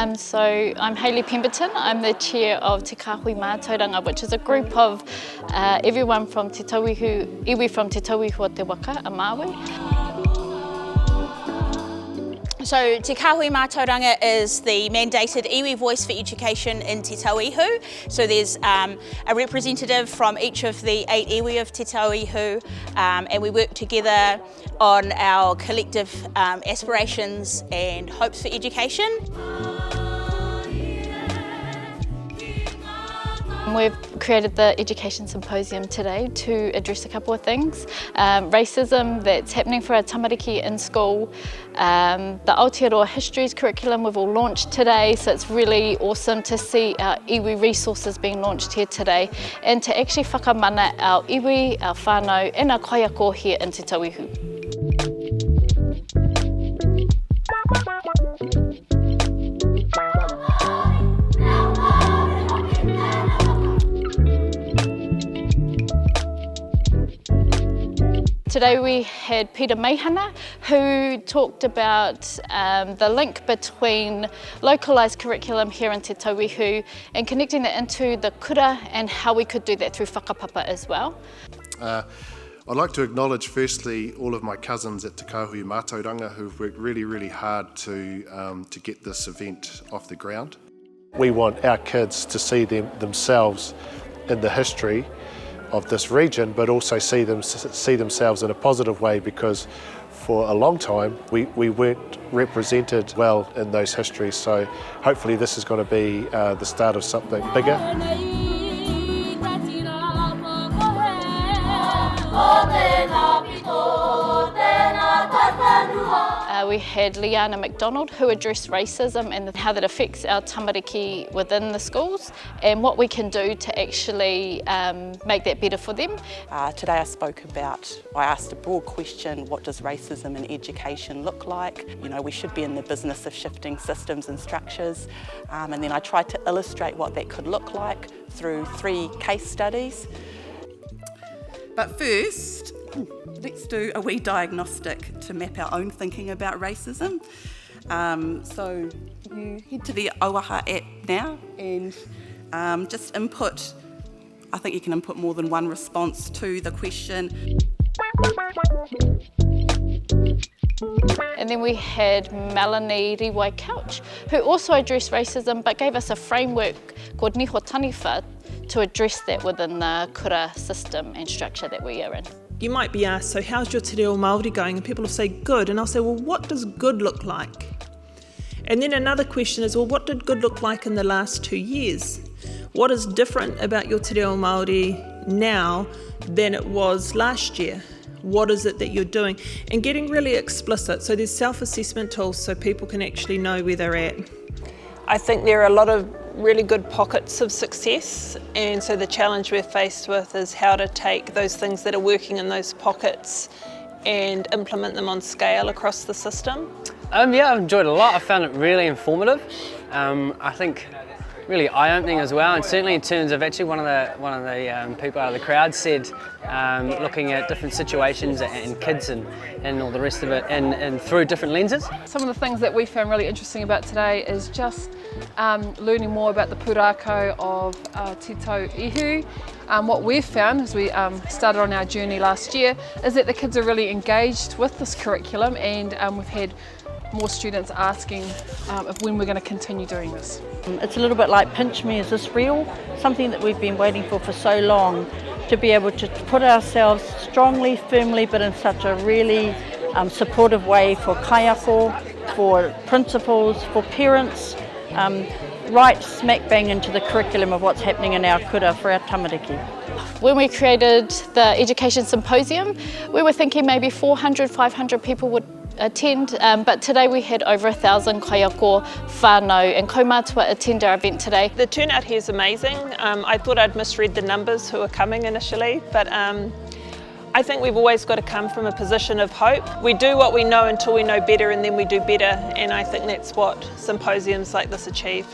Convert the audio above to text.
So I'm Hayley Pemberton. I'm the chair of Te Kāhui Mātauranga, which is a group of everyone from Te Tauihu, iwi from Te Tauihu o Te Waka, a Māui. So Te Kāhui Mātauranga is the mandated iwi voice for education in Te Tauihu. So there's a representative from each of the 8 iwi of Te Tauihu, and we work together on our collective aspirations and hopes for education. We've created the Education Symposium today to address a couple of things. Racism that's happening for our tamariki in school, the Aotearoa Histories curriculum we've all launched today, so it's really awesome to see our iwi resources being launched here today and to actually whakamana our iwi, our whānau and our kaiako here in Te Tauihu. Today we had Peter Meihana, who talked about the link between localised curriculum here in Te Tauihu and connecting that into the kura and how we could do that through whakapapa as well. I'd like to acknowledge firstly all of my cousins at Te Kāhui Mātauranga who've worked really hard to get this event off the ground. We want our kids to see themselves in the history of this region, but also see themselves in a positive way, because for a long time we weren't represented well in those histories. So hopefully this is going to be the start of something bigger. We had Leanna McDonald, who addressed racism and how that affects our tamariki within the schools and what we can do to actually make that better for them. Today I asked a broad question: what does racism in education look like? You know, we should be in the business of shifting systems and structures, and then I tried to illustrate what that could look like through 3 case studies. But first, let's do a wee diagnostic to map our own thinking about racism. So you head to the Auaha app now and just input, I think you can input more than one response to the question. And then we had Melanie Riwai Couch, who also addressed racism but gave us a framework called Niho Taniwha to address that within the kura system and structure that we are in. You might be asked, so how's your te reo Māori going? And people will say good, and I'll say, well, what does good look like? And then another question is, well, what did good look like in the last 2 years? What is different about your te reo Māori now than it was last year? What is it that you're doing? And getting really explicit. So there's self-assessment tools so people can actually know where they're at. I think there are a lot of really good pockets of success, and so the challenge we're faced with is how to take those things that are working in those pockets and implement them on scale across the system. Yeah, I've enjoyed it a lot. I found it really informative. I think really eye-opening as well, and certainly in terms of actually one of the people out of the crowd said looking at different situations and kids and all the rest of it and through different lenses. Some of the things that we found really interesting about today is just learning more about the pūrākau of Te Tauihu. What we've found as we started on our journey last year is that the kids are really engaged with this curriculum, and we've had more students asking when we're going to continue doing this. It's a little bit like pinch me, is this real? Something that we've been waiting for so long, to be able to put ourselves strongly, firmly, but in such a really supportive way for kaiako, for principals, for parents, right smack bang into the curriculum of what's happening in our kura for our tamariki. When we created the Education Symposium, we were thinking maybe 400, 500 people would attend, but today we had over 1,000 kaiako, whānau and kaumātua attend our event today. The turnout here is amazing. I thought I'd misread the numbers who are coming initially, but I think we've always got to come from a position of hope. We do what we know until we know better, and then we do better, and I think that's what symposiums like this achieve.